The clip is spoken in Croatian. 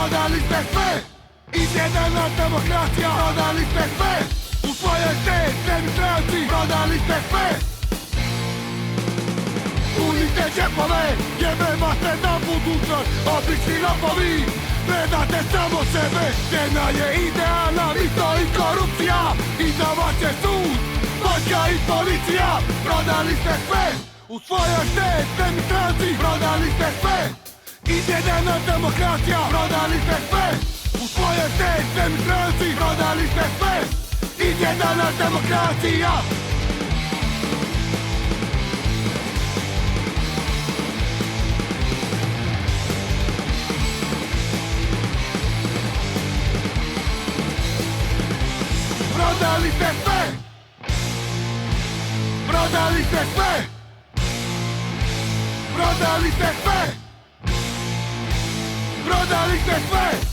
prodali ste sve. Izjedana demokracija, prodali ste sve. U svojoj stečeni stranci, prodali ste sve. Punite džepove, jebema se na budućnost, obični lopovi. Gledate samo sebe, žena je idealna, vi to i korupcija. I za vas je sud, vojska i policija. Prodali ste sve, u svojoj stečeni stranci, prodali ste sve. Izjedana demokracija, prodali ste sve. U svojoj stečeni stranci, prodali ste sve. Izjedana demokracija. Prodali ste sve. Prodali ste sve. Prodali ste sve. Prodali ste sve.